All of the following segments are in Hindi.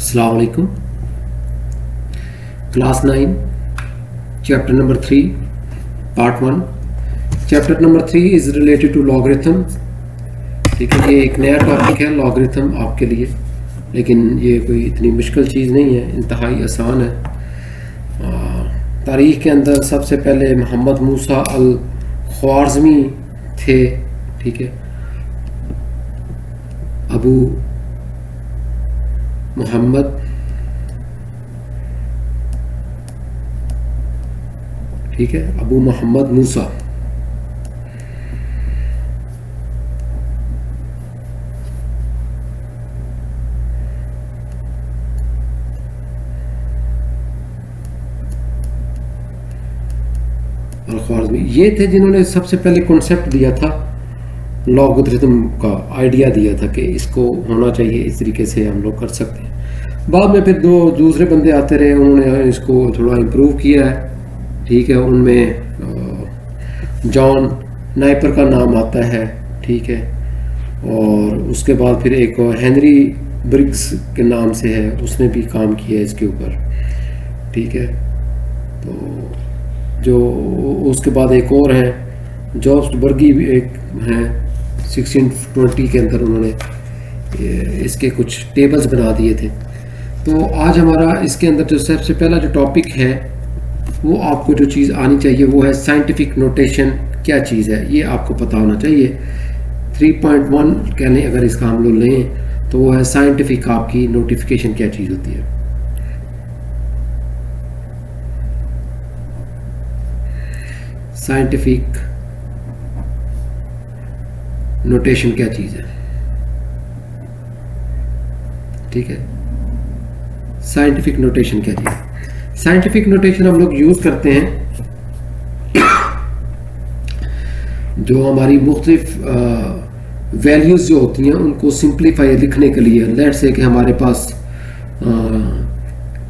अस्सलाम वालेकुम। Class 9 chapter number 3 part 1। Chapter number 3 is related to logarithm. ठीक है, ये एक नया टॉपिक है लॉगरिथम आपके लिए, लेकिन ये कोई इतनी मुश्किल चीज़ नहीं है, इंतहाई आसान है। तारीख़ के अंदर सबसे पहले मोहम्मद मूसा अल ख्वारिज़मी थे। ठीक है, अबू मोहम्मद ठीक है, अबू मोहम्मद मूसा। अल-ख्वारिज़मी ये थे जिन्होंने सबसे पहले कॉन्सेप्ट दिया था, लॉगरिथम का आइडिया दिया था कि इसको होना चाहिए, इस तरीके से हम लोग कर सकते हैं। बाद में फिर दो दूसरे बंदे आते रहे, उन्होंने इसको थोड़ा इम्प्रूव किया है। ठीक है, उनमें जॉन नाइपर का नाम आता है। ठीक है, और उसके बाद फिर एक हेनरी ब्रिग्स के नाम से है, उसने भी काम किया है इसके ऊपर। ठीक है, तो जो उसके बाद एक और हैं जॉर्ज बर्गी भी एक हैं, 1620 के अंदर उन्होंने इसके कुछ टेबल्स बना दिए थे। तो आज हमारा इसके अंदर जो सबसे पहला जो टॉपिक है, वो आपको जो चीज़ आनी चाहिए वो है साइंटिफिक नोटेशन। क्या चीज़ है ये आपको पता होना चाहिए। 3.1 कह लें अगर इसका हम लोग लें तो वो है साइंटिफिक आपकी नोटिफिकेशन क्या चीज़ होती है। साइंटिफिक नोटेशन क्या चीज़ है। ठीक है, साइंटिफिक नोटेशन क्या चीज़ है। साइंटिफिक नोटेशन हम लोग यूज़ करते हैं जो हमारी मुख्तलिफ वैल्यूज़ जो होती हैं उनको सिंप्लीफाई लिखने के लिए। लेट्स से कि हमारे पास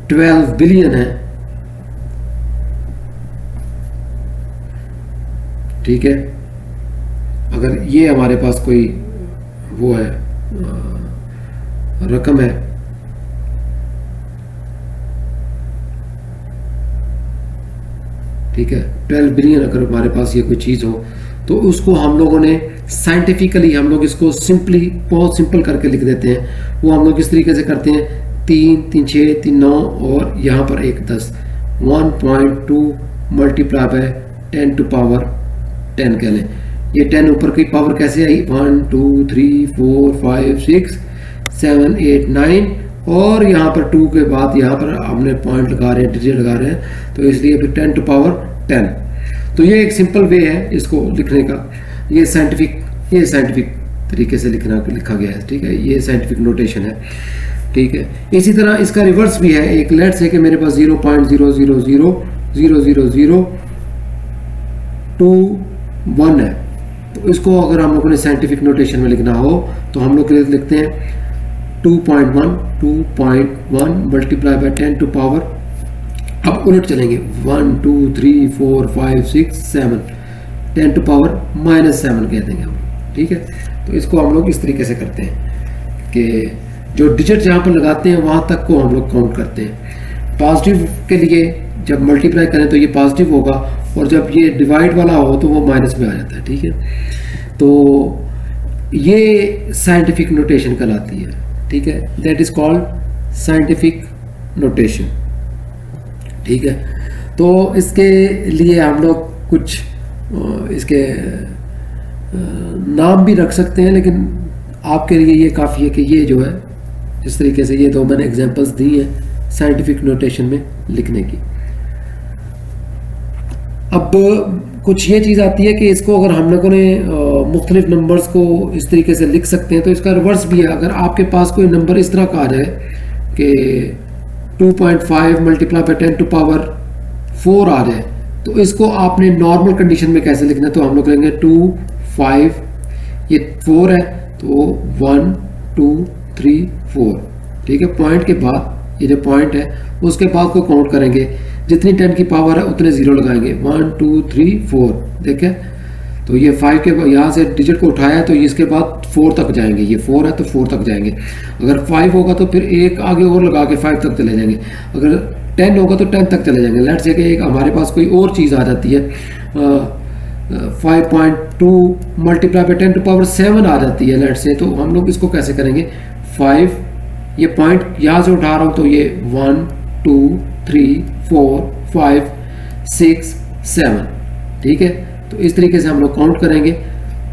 12 बिलियन है। ठीक है, अगर ये हमारे पास कोई वो है रकम है, ठीक है, 12 बिलियन अगर हमारे पास ये कोई चीज़ हो तो उसको हम लोगों ने साइंटिफिकली हम लोग इसको सिंपली बहुत सिंपल करके लिख देते हैं। वो हम लोग इस तरीके से करते हैं 3 3 6 3 9 और यहाँ पर 1 10 1.2 मल्टीप्लाई बाय 10 टू पावर 10 कह लें। ये 10 ऊपर की पावर कैसे आई, 1 2 3 4 5 6 7 8 9 और यहाँ पर 2 के बाद यहाँ पर हमने पॉइंट लगा रहे हैं, डिजिट लगा रहे हैं, तो इसलिए फिर 10 टू पावर 10। तो ये एक सिंपल वे है इसको लिखने का। ये साइंटिफिक तरीके से लिखा गया है। ठीक है, ये साइंटिफिक नोटेशन है। ठीक है, इसी तरह इसका रिवर्स भी है। एक लेट्स है कि मेरे पास 0.00000021 है, तो इसको अगर हम लोगों ने साइंटिफिक नोटेशन में लिखना हो तो हम लोग लिखते हैं 2.1 मल्टीप्लाई बाय 10 टू पावर, अब उलट चलेंगे 1 2 3 4 5 6 7 10 टू पावर -7 कह देंगे हम। ठीक है, तो इसको हम लोग इस तरीके से करते हैं कि जो डिजिट जहाँ पर लगाते हैं वहाँ तक को हम लोग काउंट करते हैं। पॉजिटिव के लिए जब मल्टीप्लाई करें तो ये पॉजिटिव होगा, और जब ये डिवाइड वाला हो तो वो माइनस में आ जाता है। ठीक है, तो ये साइंटिफिक नोटेशन कहलाती है। ठीक है, that is called scientific notation. ठीक है, तो इसके लिए हम लोग कुछ इसके नाम भी रख सकते हैं, लेकिन आपके लिए ये काफ़ी है कि ये जो है इस तरीके से, ये दो मैंने एग्जांपल्स दी हैं साइंटिफिक नोटेशन में लिखने की। अब कुछ ये चीज़ आती है कि इसको अगर हम लोगों ने मुख्तलिफ नंबर्स को इस तरीके से लिख सकते हैं, तो इसका रिवर्स भी है। अगर आपके पास कोई नंबर इस तरह का आ जाए कि 2.5 मल्टीप्लाई बाय 10 टू पावर 4 आ जाए, तो इसको आपने नॉर्मल कंडीशन में कैसे लिखना है, तो हम लोग करेंगे 2 5, ये 4 है तो 1 2 3 4। ठीक है, पॉइंट के बाद ये जो पॉइंट है उसके बाद को काउंट करेंगे, जितनी 10 की पावर है उतने 0 लगाएंगे, 1 2 3 4। देखें तो ये 5 के यहाँ से डिजिट को उठाया तो इसके बाद 4 तक जाएंगे, ये 4 है तो 4 तक जाएंगे। अगर 5 होगा तो फिर एक आगे और लगा के 5 तक चले जाएंगे। अगर 10 होगा तो 10 तक चले जाएंगे। लेट्स से कि एक हमारे पास कोई और चीज़ आ जाती है, 5.2 मल्टीप्लाई बाई 10 टू पावर 7 आ जाती है लेट्स से, तो हम लोग इसको कैसे करेंगे? 5 ये पॉइंट यहाँ से उठा रहा हूँ तो ये 1 2 3 4 5 6 7, ठीक है। तो इस तरीके से हम लोग काउंट करेंगे।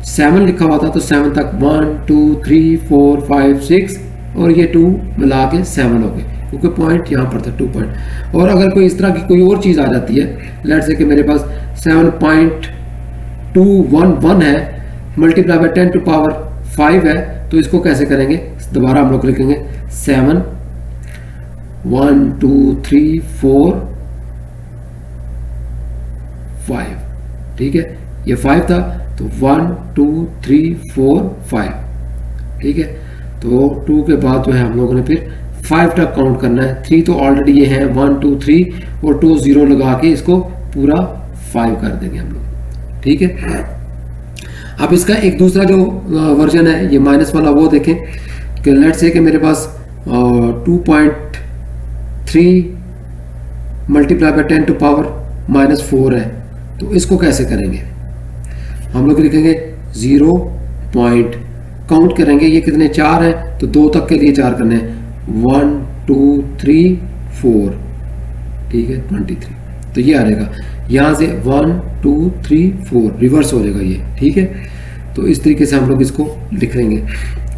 7 लिखा हुआ था तो 7 तक 1 2 3 4 5 6 और ये 2 मिला के 7 हो गए, क्योंकि पॉइंट यहाँ पर था 2 पॉइंट। और अगर कोई इस तरह की कोई और चीज़ आ जाती है, लेट्स से कि मेरे पास 7.211 है मल्टीप्लाई बाई 10 टू पावर 5 है, तो इसको कैसे करेंगे? दोबारा हम लोग लिखेंगे 7 1 2 3 4 5, ठीक है। ये 5 था तो 1 2 3 4 5, ठीक है। तो 2 के बाद जो है हम लोगों ने फिर 5 तक काउंट करना है। 3 तो ऑलरेडी ये है, 1 2 3 और 2 0 लगा के इसको पूरा 5 कर देंगे हम लोग, ठीक है। अब इसका एक दूसरा जो वर्जन है ये माइनस वाला, वो देखें कि लेट्स से कि मेरे पास 2.3 मल्टीप्लाई बाई 10 टू पावर -4 है, तो इसको कैसे करेंगे? हम लोग लिखेंगे 0 पॉइंट, काउंट करेंगे ये कितने 4 है तो 2 तक के लिए 4 करने हैं, 1 2 3 4, ठीक है 23। तो ये आ जाएगा यहाँ से 1 2 3 4 रिवर्स हो जाएगा ये, ठीक है। तो इस तरीके से हम लोग इसको लिख लेंगे।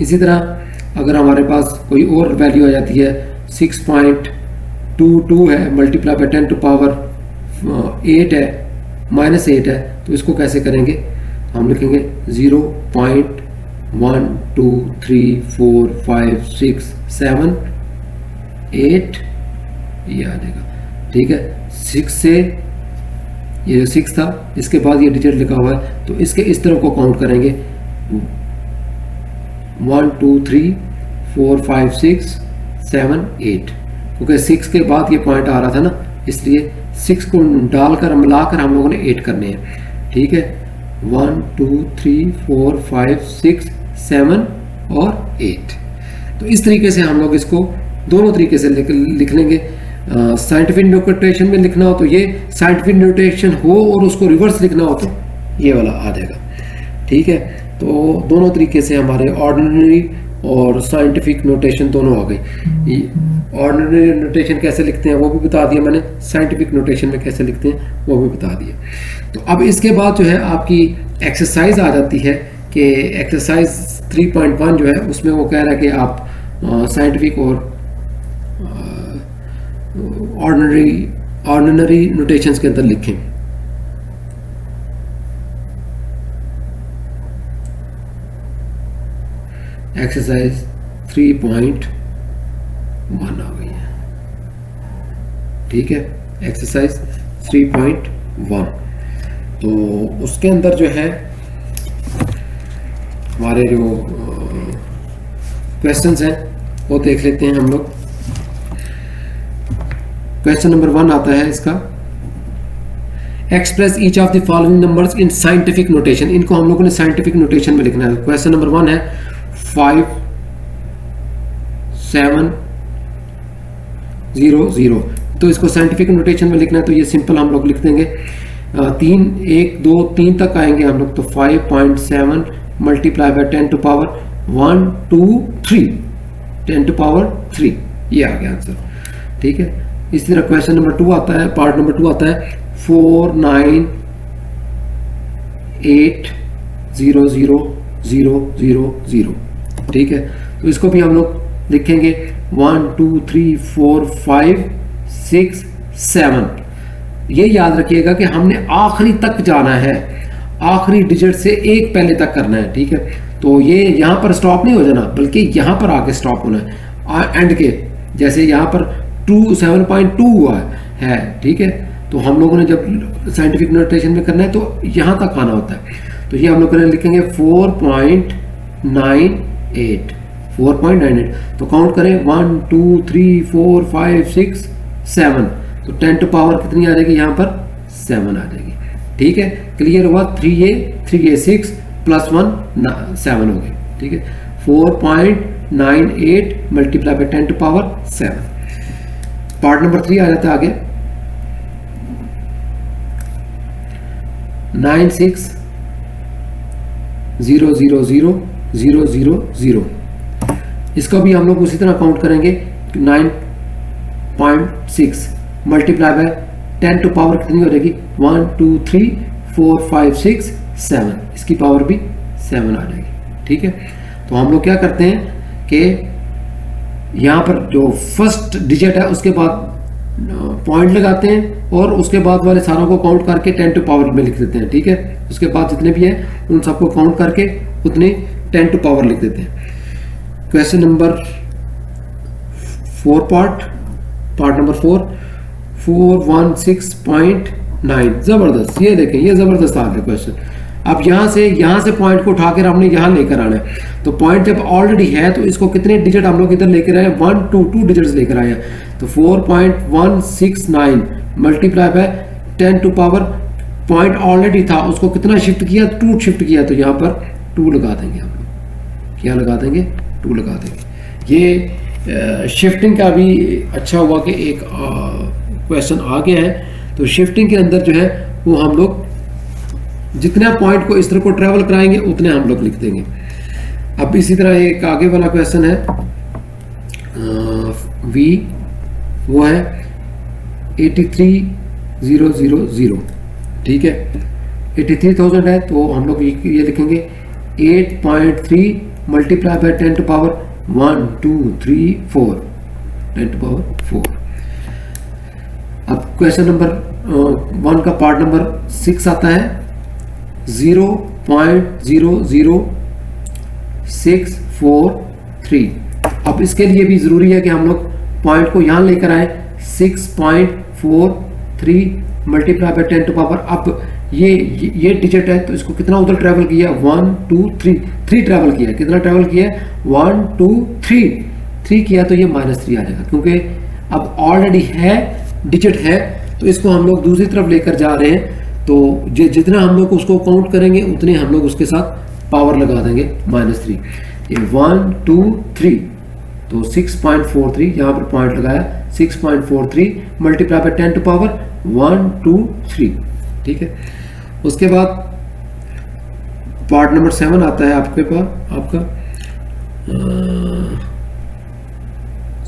इसी तरह अगर हमारे पास कोई और वैल्यू आ जाती है, 6.22 है मल्टीप्लाई बाई 10 टू पावर 8 है -8 है, तो इसको कैसे करेंगे? हम लिखेंगे 0.1 2 3 4 5 6 7 8, ये आ जाएगा, ठीक है। 6 से ये 6 था, इसके बाद ये डिजिट लिखा हुआ है तो इसके इस तरफ को काउंट करेंगे 1 2 3 4 5 6 7 8, क्योंकि 6 के बाद ये पॉइंट आ रहा था ना, इसलिए 6 को डालकर मिलाकर हम लोगों ने 8 करने हैं, ठीक है। 1 2 3 4 5 6 7 और 8। तो इस तरीके से हम लोग इसको दोनों तरीके से लिख लेंगे। साइंटिफिक नोटेशन में लिखना हो तो ये साइंटिफिक नोटेशन हो, और उसको रिवर्स लिखना हो तो ये वाला आ जाएगा, ठीक है। तो दोनों तरीके से हमारे ऑर्डिनरी और साइंटिफिक नोटेशन दोनों आ गई। ऑर्डिनरी नोटेशन कैसे लिखते हैं वो भी बता दिया मैंने, साइंटिफिक नोटेशन में कैसे लिखते हैं वो भी बता दिया। तो अब इसके बाद जो है आपकी एक्सरसाइज आ जाती है कि एक्सरसाइज 3.1 जो है उसमें वो कह रहा है कि आप साइंटिफिक और ऑर्डिनरी नोटेशंस के अंदर लिखें। एक्सरसाइज 3.1 आ गई है, ठीक है। एक्सरसाइज 3.1, तो उसके अंदर जो है हमारे जो क्वेश्चंस हैं वो देख लेते हैं हम लोग। क्वेश्चन नंबर 1 आता है इसका, express each of the following numbers in scientific notation. इनको हम लोगों ने साइंटिफिक नोटेशन में लिखना है। क्वेश्चन नंबर 1 है 5 7 0 0, तो इसको साइंटिफिक नोटेशन में लिखना है, तो ये सिंपल हम लोग लिख देंगे। 3 1 2 3 तक आएंगे हम लोग, तो 5.7 multiply by 10 to power 1 2 3 10 to power 3, ये आ गया आंसर, ठीक है। इसी तरह क्वेश्चन नंबर 2 आता है, पार्ट नंबर 2 आता है 4 9 8 0 0 0 0 0, ठीक है। तो इसको भी हम लोग लिखेंगे 1 2 3 4 5 6 7। ये याद रखिएगा कि हमने आखिरी तक जाना है, आखिरी डिजिट से एक पहले तक करना है, ठीक है। तो ये यहाँ पर स्टॉप नहीं हो जाना, बल्कि यहाँ पर आके स्टॉप होना है एंड के, जैसे यहाँ पर 7.2 हुआ है, ठीक है। तो हम लोगों ने जब साइंटिफिक नोटेशन में करना है तो यहाँ तक आना होता है। तो ये हम लोग लिखेंगे 4.98, तो काउंट करें 1 2 3 4 5 6 7, तो 10 टू पावर कितनी आ जाएगी? यहाँ पर 7 आ जाएगी, ठीक है, क्लियर हुआ। 3a 6 प्लस 1 7 हो गए। ठीक है, 4.98 multiply by 10 to power 7। Part number 3 आ जाता है आगे। 96,000,000। इसका भी हम लोग उसी तरह काउंट करेंगे। 9.6 मल्टीप्लाई बाय 10 टू पावर कितनी हो जाएगी? 1 2 3 4 5 6 7, इसकी पावर भी 7 आ जाएगी। ठीक है, तो हम लोग क्या करते हैं कि यहाँ पर जो फर्स्ट डिजिट है उसके बाद पॉइंट लगाते हैं और उसके बाद वाले सारों को काउंट करके 10 टू पावर में लिख देते हैं। ठीक है, उसके बाद जितने भी हैं उन सबको काउंट करके उतने 10 टू पावर लिख देते हैं। Question number 4 part number 4, 416.9। जबरदस्त, ये देखें, ये जबरदस्त आ गया क्वेश्चन। अब यहाँ से पॉइंट को उठाकर हमने यहाँ लेकर आना है। तो पॉइंट जब ऑलरेडी है तो इसको कितने डिजिट हम लोग इधर लेकर आए? 1 2 डिजिट्स लेकर आए हैं। तो 4.169 multiply by 10 to power, point already था उसको कितना शिफ्ट किया? 2 शिफ्ट किया, तो यहाँ पर 2 लगा देंगे हम लोग। क्या लगा देंगे? 2 लगा देंगे। ये शिफ्टिंग का भी अच्छा हुआ कि एक क्वेश्चन आ गया है। तो शिफ्टिंग के अंदर जो है वो हम लोग जितने पॉइंट को इस तरह को ट्रेवल कराएंगे उतने हम लोग लिख देंगे। अब इसी तरह एक आगे वाला क्वेश्चन है वी, वो है 83,000। ठीक है, 83,000 है तो हम लोग ये लिखेंगे 8.3 multiply by 10 to power 1 2 3 4, 10 to power 4। अब क्वेश्चन नंबर 1 का पार्ट नंबर 6 आता है 0.00643। अब इसके लिए भी जरूरी है कि हम लोग पॉइंट को यहां लेकर आए। 6.43 मल्टीप्लाई बाय 10 टू पावर, अब ये डिजिट है तो इसको कितना उधर ट्रेवल किया? 1 2 3 ट्रेवल किया। कितना ट्रेवल किया? 1 2 3 किया, तो ये -3 आ जाएगा क्योंकि अब ऑलरेडी है, डिजिट है, तो इसको हम लोग दूसरी तरफ लेकर जा रहे हैं। तो जितना हम लोग उसको काउंट करेंगे उतने हम लोग उसके साथ पावर लगा देंगे -3। ये 1 2 3, तो 6.43 यहाँ पर पॉइंट लगाया। 6.43 मल्टीप्लाई बाय 10 टू पावर 1 2 3। ठीक है, उसके बाद पार्ट नंबर 7 आता है आपके पास, आपका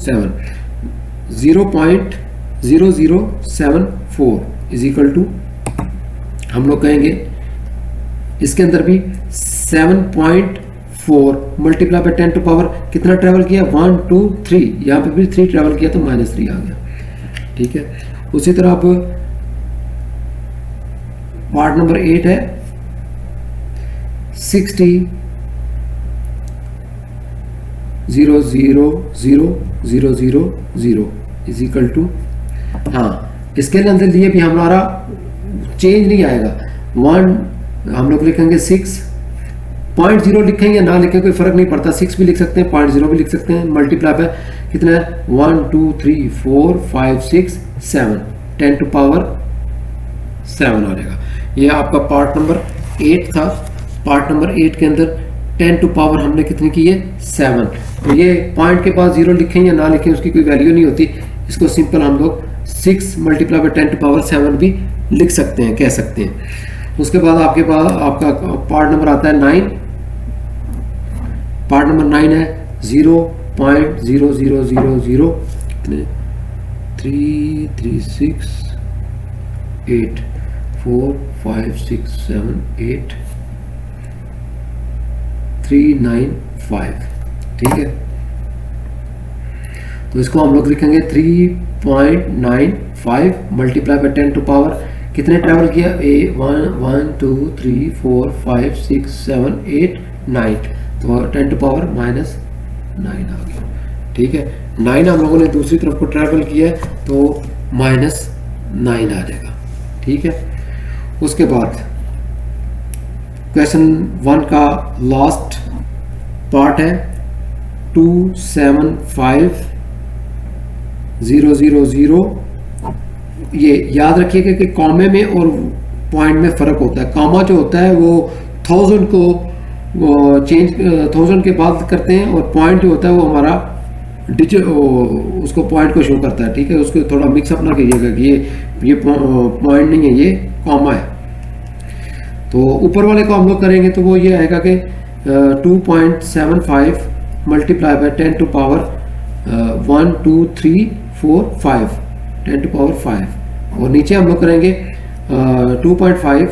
7 0.0074 इज इक्वल टू, हम लोग कहेंगे इसके अंदर भी 7.4 मल्टीप्लाई बाय 10 टू पावर कितना ट्रेवल किया? 1 2 3, यहाँ पे भी 3 ट्रेवल किया तो -3 आ गया। ठीक है, उसी तरह अब पार्ट नंबर 8 है 60,000,000 इज इक्वल टू, हाँ इसके अंदर लिए भी हमारा चेंज नहीं आएगा। 1 हम लोग लिखेंगे 6.0 लिखेंगे ना लिखें कोई फर्क नहीं पड़ता, 6 भी लिख सकते हैं, 0.0 भी लिख सकते हैं। मल्टीप्लाई बाय कितना है? 1 2 3 4 5 6 7, 10 टू पावर 7 आ जाएगा। ये आपका पार्ट नंबर 8 था। पार्ट नंबर 8 के अंदर 10 टू पावर हमने कितनी की है? 7। तो ये पॉइंट के बाद 0 लिखें या ना लिखें उसकी कोई वैल्यू नहीं होती। इसको सिंपल हम लोग 6 मल्टीप्लाई बाय 10 टू पावर 7 भी लिख सकते हैं, कह सकते हैं। उसके बाद आपके पास आपका पार्ट नंबर आता है 9। पार्ट नंबर 9 है 0.0000 कितने? 3 3 6 8 4 5 6 7 8 3 9 5। ठीक है, तो इसको हम लोग लिखेंगे 3.95 मल्टीप्लाई बाय 10 टू पावर कितने ट्रेवल किया? 1 2 3 4 5 6 7 8 9, तो 10 टू पावर -9 आ गया। ठीक है, 9 हम लोगों ने दूसरी तरफ को ट्रेवल किया है तो -9 आ जाएगा। ठीक है, उसके बाद क्वेश्चन 1 का लास्ट पार्ट है 275,000। ये याद रखिएगा कि कॉमे में और पॉइंट में फ़र्क होता है। कॉमा जो होता है वो 1000 को चेंज 1000 के बाद करते हैं, और पॉइंट जो होता है वो हमारा डिजिट उसको पॉइंट को शो करता है। ठीक है, उसको थोड़ा मिक्सअप ना कीजिएगा कि ये पॉइंट नहीं है, ये कॉमा है। तो ऊपर वाले को हम लोग करेंगे तो वो ये आएगा कि 2.75 multiply by 10 to power 1 2 3 4 5 10 to power 5, और नीचे हम लोग करेंगे 2.5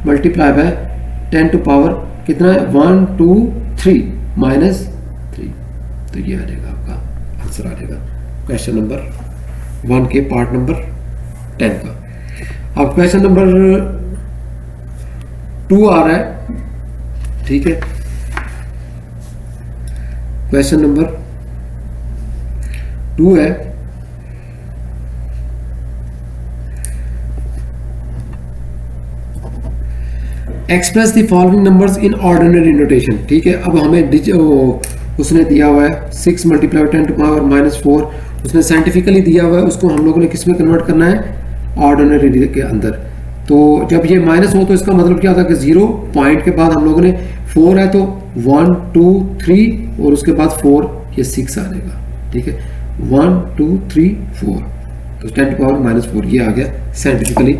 मल्टीप्लाई बाय 10 टू पावर कितना है 1 2 3 माइनस 3। तो ये आ जाएगा आपका आंसर, आ जाएगा क्वेश्चन नंबर 1 के पार्ट नंबर 10 का। अब क्वेश्चन नंबर 2 आ रहा है। ठीक है, क्वेश्चन नंबर 2 है, express the following numbers in ordinary notation. ठीक है, अब हमें उसने दिया हुआ है 6 मल्टीप्लाई 10 टू पावर -4, उसने साइंटिफिकली दिया हुआ है, उसको हम लोगों ने किस में कन्वर्ट करना है, ऑर्डिनरी के अंदर। तो जब ये माइनस हो तो इसका मतलब क्या होता है कि 0 पॉइंट के बाद हम लोगों ने 4 है तो 1 2 3 और उसके बाद 4, ये 6 आ जाएगा। ठीक है, 1 2 3 4, तो 10 टू पावर -4 ये आ गया। साइंटिफिकली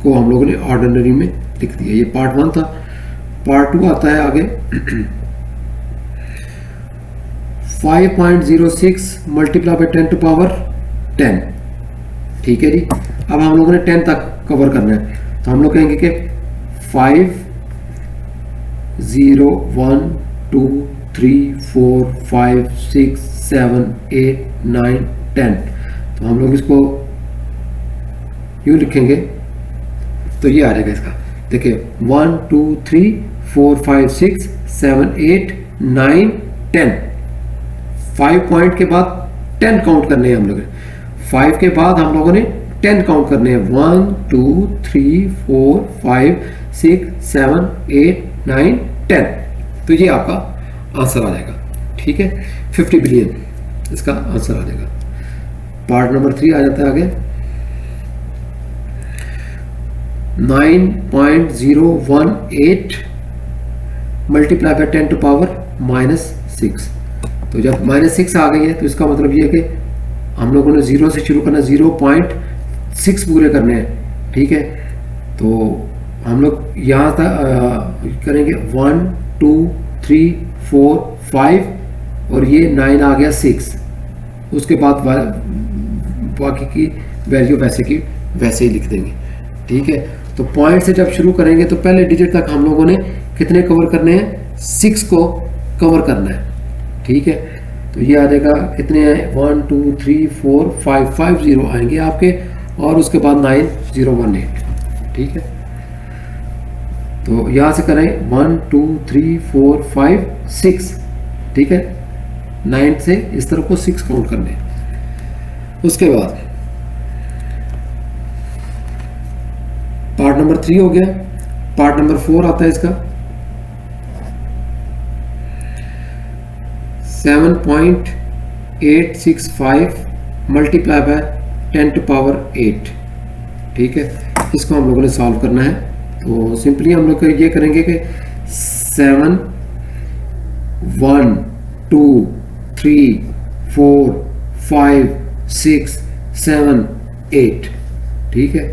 को हम लोगों ने ऑर्डिनरी में लिख दिया। ये पार्ट 1 था। पार्ट 2 आता है आगे 5.06 मल्टीप्लाई बाय 10 टू पावर 10। ठीक है जी, अब हम लोगों ने 10 तक कवर करना है, तो हम लोग कहेंगे कि 5 0 1 2 3 4 5 6 7 8 9 10। तो हम लोग इसको यूँ लिखेंगे तो ये आ जाएगा इसका। देखिए 1 2 3 4 5 6 7 8 9 10, 5 पॉइंट के बाद 10 काउंट करने हैं हम लोग। 5 के बाद हम लोगों ने 10 काउंट करने हैं, 1 2 3 4 5 6 7 8 9 10। तो ये आपका आंसर आ जाएगा। ठीक है, 50 बिलियन इसका आंसर आ जाएगा। पार्ट नंबर 3 आ जाता है आगे 9.018 मल्टीप्लाई बाय 10 टू पावर -6। तो जब -6 आ गई है तो इसका मतलब ये है कि हम लोगों ने 0 से शुरू करना, 0.6 पूरे करने हैं। ठीक है, तो हम लोग यहाँ तक करेंगे 1 2 3 4 5 और ये 9 आ गया 6। उसके बाद बाकी की वैल्यू वैसे की वैसे ही लिख देंगे। ठीक है, तो पॉइंट से जब शुरू करेंगे तो पहले डिजिट तक हम लोगों ने कितने कवर करने हैं, 6 को कवर करना है। ठीक है, तो ये आ जाएगा कितने हैं 1 2 3 4 5 5 0 आएंगे आपके, और उसके बाद 9018। ठीक है, तो यहाँ से करें 1 2 3 4 5 6। ठीक है, 9 से इस तरफ को 6 काउंट करने। उसके बाद पार्ट नंबर 3 हो गया। पार्ट नंबर 4 आता है इसका 7.865 मल्टीप्लाई बाय 10 टू पावर 8। ठीक है, इसको हम लोगों ने सॉल्व करना है। तो सिंपली हम लोग ये करेंगे कि 7 1 2 3 4 5 6 7 8। ठीक है,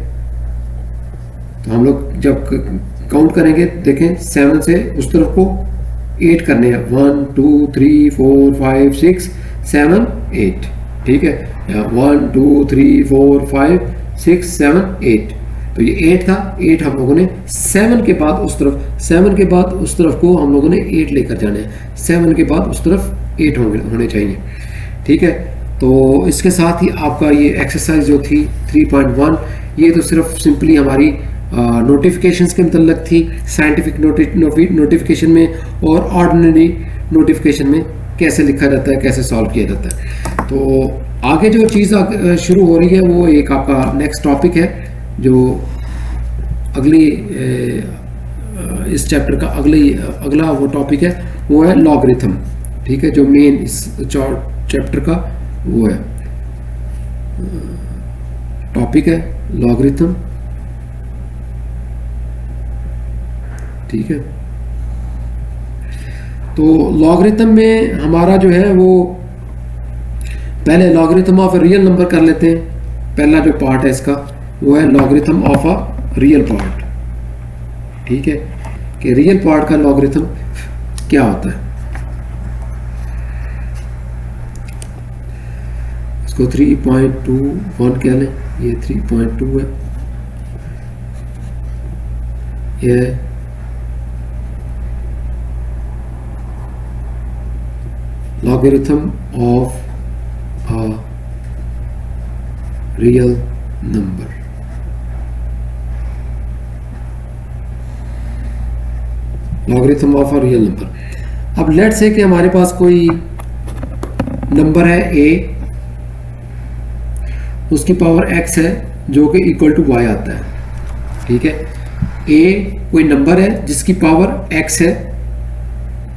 तो हम लोग जब काउंट करेंगे देखें 7 से उस तरफ को 8 करने हैं, 1 2 3 4 5 6 7 8। ठीक है, 1 2 3 4 5 6 7 8। तो ये 8 था, 8 हम लोगों ने 7 के बाद उस तरफ, 7 के बाद उस तरफ को हम लोगों ने 8 लेकर जाना है, 7 के बाद उस तरफ 8 होने चाहिए। ठीक है, तो इसके साथ ही आपका ये एक्सरसाइज जो थी 3.1, ये तो सिर्फ सिंपली हमारी नोटिफिकेशंस के मतलब थी, साइंटिफिक नोटिफिकेशन में और ऑर्डिनरी नोटिफिकेशन में कैसे लिखा जाता है, कैसे सॉल्व किया जाता है। तो आगे जो चीज़ शुरू हो रही है वो एक आपका नेक्स्ट टॉपिक है, जो अगली इस चैप्टर का अगला वो टॉपिक है, वो है लॉगरिथम। ठीक है, जो मेन इस चैप्टर का वो है टॉपिक है लॉगरिथम। ठीक है। तो लॉगरिथम में हमारा जो है वो पहले लॉगरिथम ऑफ रियल नंबर कर लेते हैं। पहला जो पार्ट है इसका वो है logarithm of a real part. ठीक है, कि रियल पार्ट का लॉगरिथम क्या होता है। इसको 3.21 कह लें, ये 3.2 है, ये logarithm of a real number। Logarithm of a real number. अब लेट्स से कि हमारे पास कोई नंबर है a, उसकी पावर x है जो कि इक्वल टू y आता है। ठीक है, a कोई नंबर है जिसकी पावर x है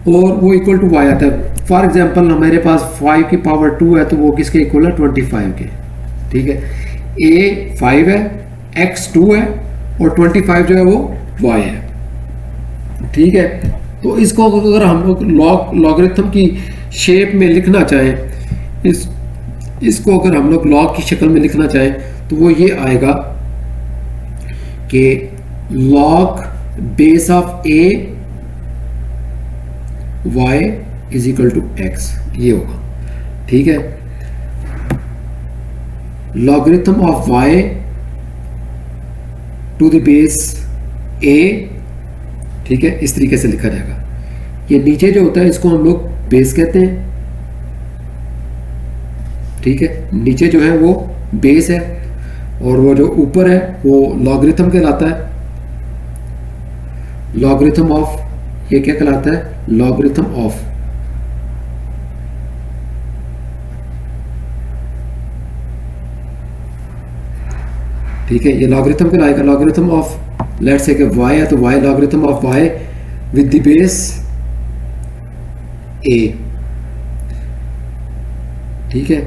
और वो इक्वल टू y आता है। फॉर एग्जाम्पल हमारे पास 5 की पावर 2 है तो वो किसके इक्वल है, 25 के। ठीक है, a 5 है, x 2 है और 25 जो है वो y है। ठीक है, तो इसको अगर हम लोग लॉगरिथम की शेप में लिखना चाहें, इसको अगर हम लोग लॉग की शक्ल में लिखना चाहें तो वो ये आएगा कि log base of a y is equal to x, ये होगा। ठीक है, logarithm of y to the base a, ठीक है, इस तरीके से लिखा जाएगा। ये नीचे जो होता है इसको हम लोग बेस कहते हैं। ठीक है, नीचे जो है वो बेस है और वो जो ऊपर है वो लॉगरिथम कहलाता है। लॉगरिथम ऑफ, ये क्या कहलाता है, लॉगरिथम ऑफ। ठीक है, ये लॉगरिथम कहलाएगा। लॉगरिथम ऑफ लेट्स से कि y है तो y logarithm of y with the base a। ठीक है,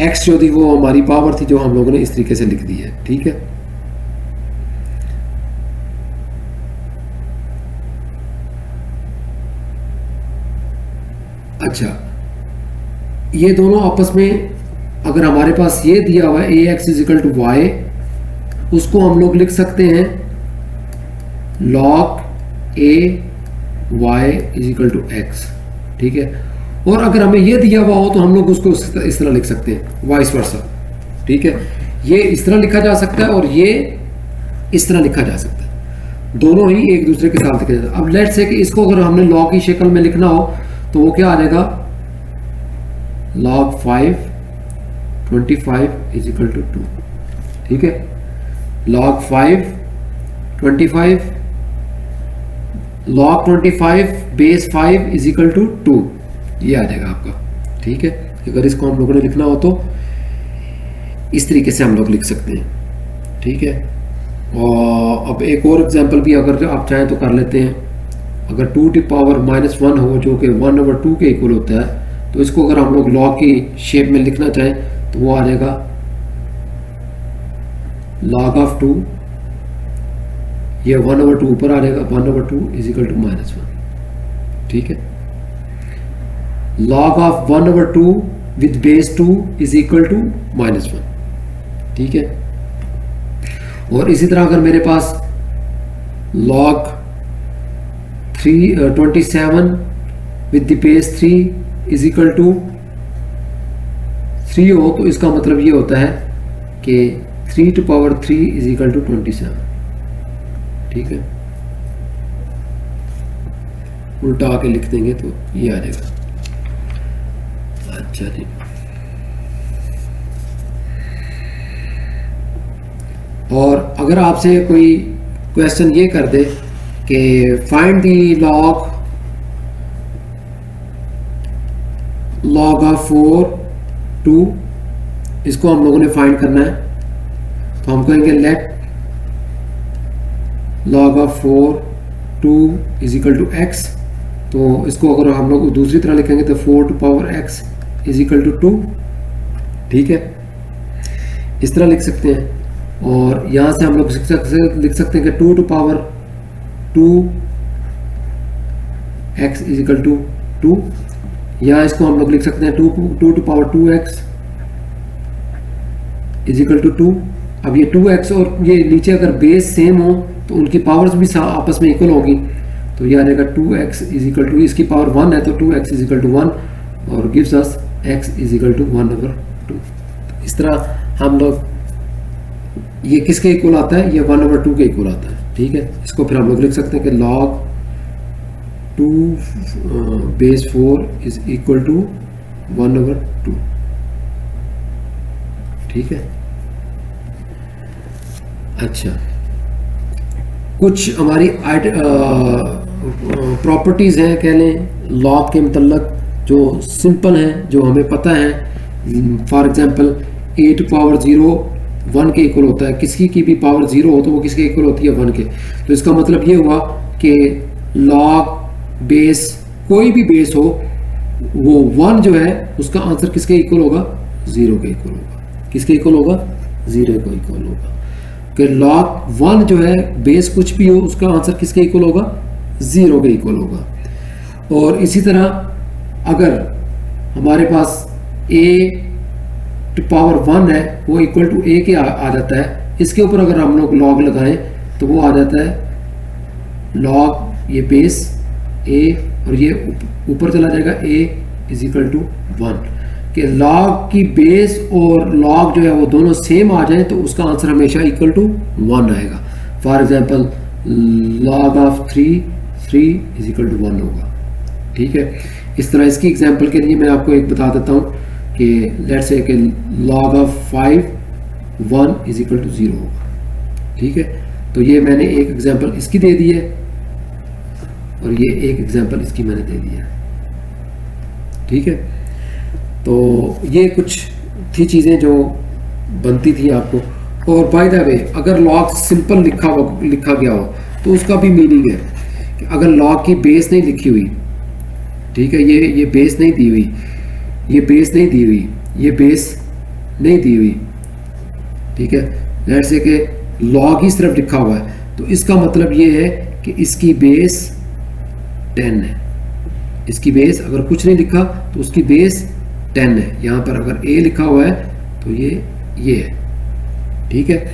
x जो थी वो हमारी पावर थी जो हम लोगों ने इस तरीके से लिख दी है। ठीक है, अच्छा, ये दोनों आपस में अगर हमारे पास ये दिया हुआ है ax is equal to y, उसको हम लोग लिख सकते हैं log a y is equal to x। ठीक है, और अगर हमें ये दिया हुआ हो तो हम लोग उसको इस तरह लिख सकते हैं, वाइस वर्सा। ठीक है, ये इस तरह लिखा जा सकता है और ये इस तरह लिखा जा सकता है, दोनों ही एक दूसरे के साथ लिखा जाता है। अब लेट्स से कि इसको अगर हमने log की शक्ल में लिखना हो तो वो क्या आ जाएगा, log 5 25 इज इक्वल टू 2। ठीक है, log 5 25, log 25 base 5 is equal to 2, ये आ जाएगा आपका। ठीक है, अगर इसको हम लोगों ने लिखना हो तो इस तरीके से हम लोग लिख सकते हैं। ठीक है, और अब एक और एग्जांपल भी अगर आप चाहें तो कर लेते हैं। अगर 2 की पावर -1 हो जो कि 1/2 के इक्वल होता है, तो इसको अगर हम लोग log की शेप में लिखना चाहें तो वो आ जाएगा log ऑफ 2, ये 1/2 ऊपर आ जाएगा, 1/2 इज इक्वल टू -1। ठीक है, log of 1/2 with base 2 is equal to -1। ठीक है, और इसी तरह अगर मेरे पास log 27 with the base 3 is equal to 3 हो तो इसका मतलब ये होता है कि 3 to power 3 is equal to 27। ठीक है, उल्टा आके लिख देंगे तो ये आ जाएगा। अच्छा जी, और अगर आपसे कोई क्वेश्चन ये कर दे कि फाइंड द log ऑफ 4 2, इसको हम लोगों ने फाइंड करना है, तो हम कहेंगे let log of 4 2 is equal to x। तो इसको अगर हम लोग दूसरी तरह लिखेंगे तो 4 to power x is equal to 2। ठीक है, इस तरह लिख सकते हैं। और यहाँ से हम लोग लिख सकते हैं कि 2 to power 2x is equal to 2, या इसको हम लोग लिख सकते हैं 2 to power 2x is equal to 2। अब ये 2x और ये नीचे अगर बेस सेम हो तो उनकी पावर्स भी आपस में इक्वल होगी, तो ये आ जाएगा 2x इज इक्वल टू, इसकी पावर 1 है तो 2x इज इक्वल टू 1 और gives us x is equal to 1/2। इस तरह हम लोग, ये किसके इक्वल आता है, ये 1/2 के इक्वल आता है। ठीक है, इसको फिर हम लोग लिख सकते हैं कि log 2 base 4 is equal to 1/2। ठीक है, अच्छा, कुछ हमारी प्रॉपर्टीज हैं कह लें लॉग के मतलब जो सिंपल हैं, जो हमें पता है। For example a to power 0 1 के इक्वल होता है, किसी की भी पावर 0 हो तो वो किसके इक्वल होती है, 1 के। तो इसका मतलब ये हुआ कि लॉग बेस, कोई भी बेस हो वो 1 जो है उसका आंसर किसके इक्वल होगा, 0 के इक्वल होगा। किसके इक्वल होगा, 0 को इक्वल होगा। कि log 1 जो है बेस कुछ भी हो उसका आंसर किसके इक्वल होगा, 0 के इक्वल होगा। और इसी तरह अगर हमारे पास a टू पावर 1 है वो इक्वल टू a के आ जाता है, इसके ऊपर अगर हम लोग log लगाएं तो वो आ जाता है log ये बेस a और ये ऊपर चला जाएगा a इज इक्वल टू 1। कि log की बेस और log जो है वो दोनों सेम आ जाए तो उसका आंसर हमेशा इक्वल टू 1 आएगा। For example log of 3 is equal to 1 होगा। ठीक है, इस तरह इसकी एग्जांपल के लिए मैं आपको एक बता देता हूँ कि लेट्स से कि log of 5 1 is equal to 0 होगा। ठीक है, तो ये मैंने एक एग्जांपल इसकी दे दी है और ये एक एग्जांपल इसकी मैंने दे दी है। ठीक है, तो ये कुछ थी चीज़ें जो बनती थी आपको। और बाय द वे अगर log सिंपल लिखा गया हो तो उसका भी मीनिंग है कि अगर log की बेस नहीं लिखी हुई, ठीक है, ये बेस नहीं दी हुई, ये बेस नहीं दी हुई, ये बेस नहीं दी हुई, ठीक है, लेट्स से कि log ही सिर्फ लिखा हुआ है तो इसका मतलब ये है कि इसकी बेस 10 है। इसकी बेस अगर कुछ नहीं लिखा तो उसकी बेस 10 है। यहाँ पर अगर a लिखा हुआ है तो ये है। ठीक है,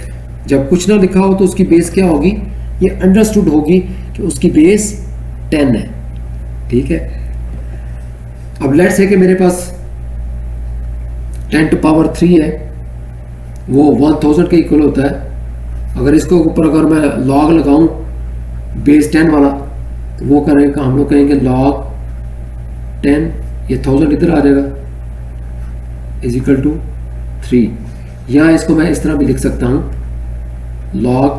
जब कुछ ना लिखा हो तो उसकी बेस क्या होगी, ये अंडरस्टूड होगी कि उसकी बेस 10 है। ठीक है, अब लेट्स से कि मेरे पास 10 टू पावर 3 है, वो 1000 के इक्वल होता है। अगर इसको ऊपर अगर मैं log लगाऊं बेस 10 वाला तो वो करेगा, हम लोग कहेंगे log 10, ये 1000 इधर आ जाएगा इज इक्वल टू 3। या इसको मैं इस तरह भी लिख सकता हूँ log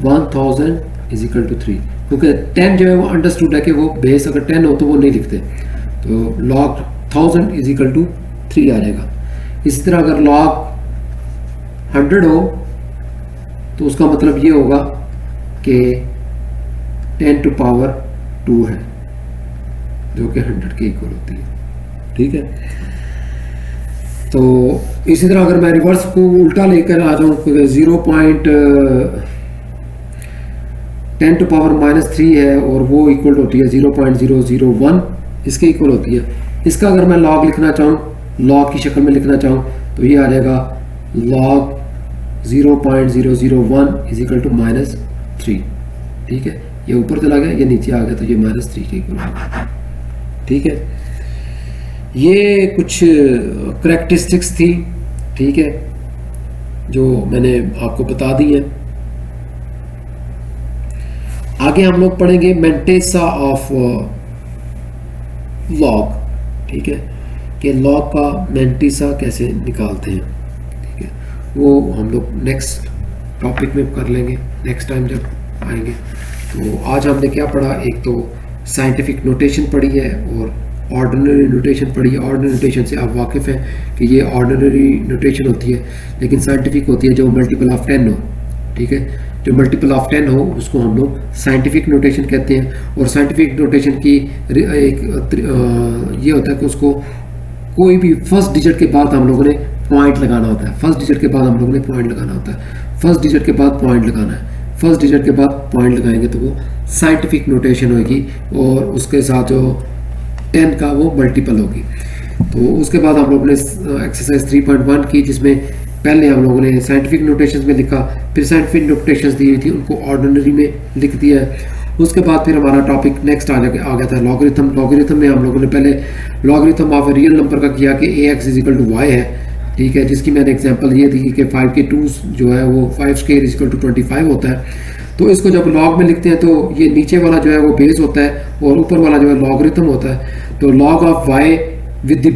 1000 इज इक्वल टू 3, क्योंकि 10 जो है वो अंडरस्टूड है कि वो बेस अगर 10 हो तो वो नहीं लिखते, तो log 1000 इज इक्वल टू 3 आ जाएगा। इसी तरह अगर log 100 हो तो उसका मतलब ये होगा कि 10 टू पावर 2 है जो कि 100 के इक्वल होती है। ठीक है, तो इसी तरह अगर मैं रिवर्स को उल्टा लेकर आ जाऊँ, 10 टू पावर -3 है और वो इक्वल होती है 0.001, इसके इक्वल होती है। इसका अगर मैं log लिखना चाहूँ, log की शक्ल में लिखना चाहूँ तो ये आ जाएगा log 0.001 इज इक्वल टू -3। ठीक है, ये ऊपर चला गया, ये नीचे आ गया तो ये -3 के इक्वल होगा। ठीक है, ये कुछ करैक्टरिस्टिक्स थी, ठीक है, जो मैंने आपको बता दी है। आगे हम लोग पढ़ेंगे मेंटेसा ऑफ लॉग। ठीक है, कि लॉग का मेंटेसा कैसे निकालते हैं। ठीक है, वो हम लोग नेक्स्ट टॉपिक में कर लेंगे, नेक्स्ट टाइम जब आएंगे। तो आज हमने क्या पढ़ा, एक तो साइंटिफिक नोटेशन पढ़ी है और ऑर्डिनरी नोटेशन पढ़ी है। ऑर्डिनरी नोटेशन से आप वाकिफ़ हैं कि ये ऑर्डिनरी नोटेशन होती है, लेकिन साइंटिफिक होती है जो मल्टीपल ऑफ 10 हो। ठीक है, जो मल्टीपल ऑफ 10 हो उसको हम लोग साइंटिफिक नोटेशन कहते हैं। और साइंटिफिक नोटेशन की एक ये होता है कि उसको कोई भी फर्स्ट डिजिट के बाद हम लोगों ने पॉइंट लगाना होता है। फर्स्ट डिजिट के बाद हम लोगों ने पॉइंट लगाना होता है, फर्स्ट डिजिट के बाद पॉइंट लगाना है, फर्स्ट डिजिट के बाद पॉइंट लगाएंगे तो वो साइंटिफिक नोटेशन होगी और उसके साथ जो 10 का वो मल्टीपल होगी। तो उसके बाद हम लोगों ने एक्सरसाइज 3.1 की, जिसमें पहले हम लोगों ने साइंटिफिक नोटेशंस में लिखा, फिर साइंटिफिक नोटेशंस दी हुई थी उनको ऑर्डिनरी में लिख दिया है। उसके बाद फिर हमारा टॉपिक नेक्स्ट आ गया था लॉगरिथम। लॉगरिथम में हम लोगों ने पहले लॉगरिथम ऑफ रियल नंबर का किया कि ax इजिकल टू वाई है, ठीक है, जिसकी मैंने एग्जांपल ये दी कि 5 के 2 जो है वो 5 स्क्वायर इजिकल टू 25 होता है। तो इसको जब लॉग में लिखते हैं तो ये नीचे वाला जो है वो बेस होता है और ऊपर वाला जो है लॉगरिथम होता है। तो log of y with the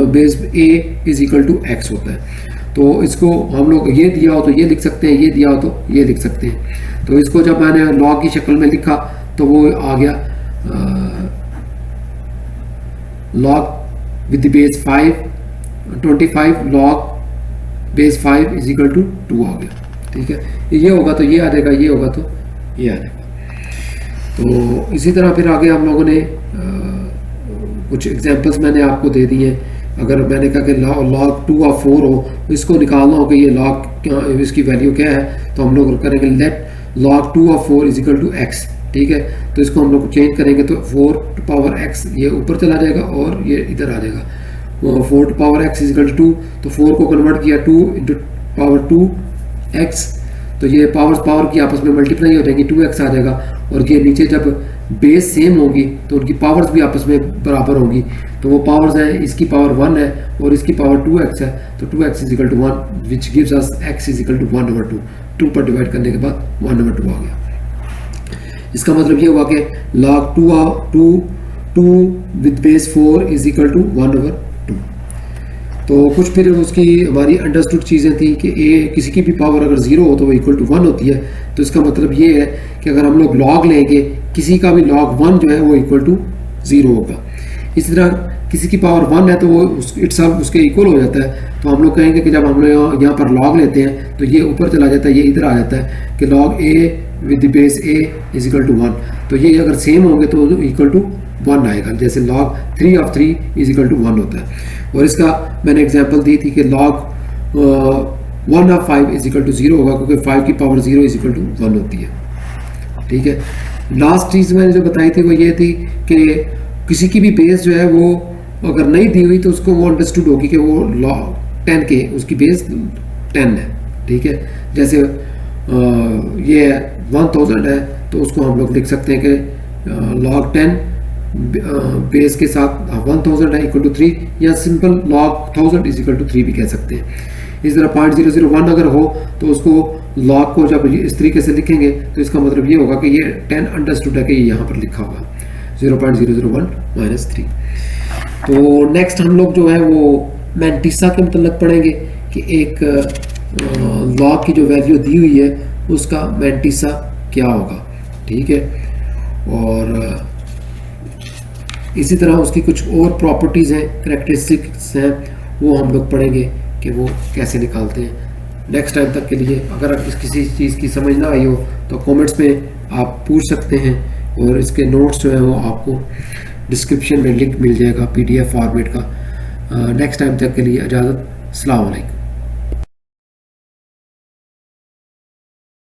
base a is equal to x होता है। तो इसको हम लोग ये दिया हो तो ये लिख सकते हैं, ये दिया हो तो ये लिख सकते हैं। तो इसको जब मैंने log की शक्ल में लिखा तो वो आ गया log with the base 25 log base 5 is equal to 2 आ गया, ठीक है। ये होगा तो ये आ जाएगा, ये होगा तो ये आ जाएगा। तो इसी तरह फिर आगे हम लोगों ने कुछ एग्जांपल्स मैंने आपको दे दिए। अगर मैंने कहा कि log 2 ऑफ 4 हो तो इसको निकालना हो कि ये log इसकी वैल्यू क्या है, तो हम लोग करेंगे let log 2 of 4 is equal to x, ठीक है। तो इसको हम लोग चेंज करेंगे तो 4 टू पावर x ये ऊपर चला जाएगा और ये इधर आ जाएगा। 4 to power x is equal to 2, तो 4 को कन्वर्ट किया 2 इंटू पावर 2x, तो ये पावर की आपस में मल्टीप्लाई हो जाएंगी, 2x आ जाएगा। और ये नीचे जब बेस सेम होगी तो उनकी पावर्स भी आपस में बराबर होगी। तो वो पावर्स हैं, इसकी पावर 1 है और इसकी पावर 2x है, तो 2x is equal to 1 which gives us x is equal to 1/2। 2 पर डिवाइड करने के बाद 1/2 आ गया। इसका मतलब ये हुआ कि log 2 with base 4 is equal to 1/2। तो कुछ फिर उसकी हमारी अंडरस्टूड चीज़ें थी कि a किसी की भी पावर अगर 0 हो तो वो इक्वल टू 1 होती है। तो इसका मतलब ये है कि अगर हम लोग log लेंगे किसी का भी log 1 जो है वो इक्वल टू 0 होगा। इसी तरह किसी की पावर 1 है तो वो इटसेल्फ उसके इक्वल हो जाता है। तो हम लोग कहेंगे कि जब हम लोग यहाँ पर log लेते हैं तो ये ऊपर चला जाता है, ये इधर आ जाता है कि log a with the base a is equal to 1। तो ये अगर सेम होंगे तो इक्वल टू 1 आएगा, जैसे log 3 of 3 is equal to 1 होता है। और इसका मैंने एग्जांपल दी थी कि log 1 of 5 is equal to 0 होगा, क्योंकि 5 की पावर 0 इज इक्वल टू 1 होती है, ठीक है। लास्ट चीज़ मैंने जो बताई थी वो ये थी कि किसी की भी बेस जो है वो अगर नहीं दी हुई तो उसको वो अंडरस्टूड होगी कि वो log 10 के उसकी बेस 10 है, ठीक है। जैसे ये 1000 है तो उसको हम लोग लिख सकते हैं कि log 10 बेस के साथ 1000 है इक्वल टू 3, या simple log 1000 is equal to 3 भी कह सकते हैं। इस तरह 0.001 अगर हो तो उसको log को जब इस तरीके से लिखेंगे तो इसका मतलब ये होगा कि ये 10 अंडरस्टूड है कि ये यहाँ पर लिखा होगा 0.001 - 3। तो नेक्स्ट हम लोग जो है वो मैंटिसा के मतलब पढ़ेंगे कि एक log की जो वैल्यू दी हुई है उसका मैंटिसा क्या होगा, ठीक है। और इसी तरह उसकी कुछ और प्रॉपर्टीज़ हैं, करेक्टरिस्टिक्स हैं, वो हम लोग पढ़ेंगे कि वो कैसे निकालते हैं। नेक्स्ट टाइम तक के लिए अगर आप किसी चीज़ की समझ ना आई हो तो कमेंट्स में आप पूछ सकते हैं, और इसके नोट्स जो है वो आपको डिस्क्रिप्शन में लिंक मिल जाएगा PDF फॉर्मेट का। नेक्स्ट टाइम तक के लिए इजाज़त। अस्सलाम वालेकुम।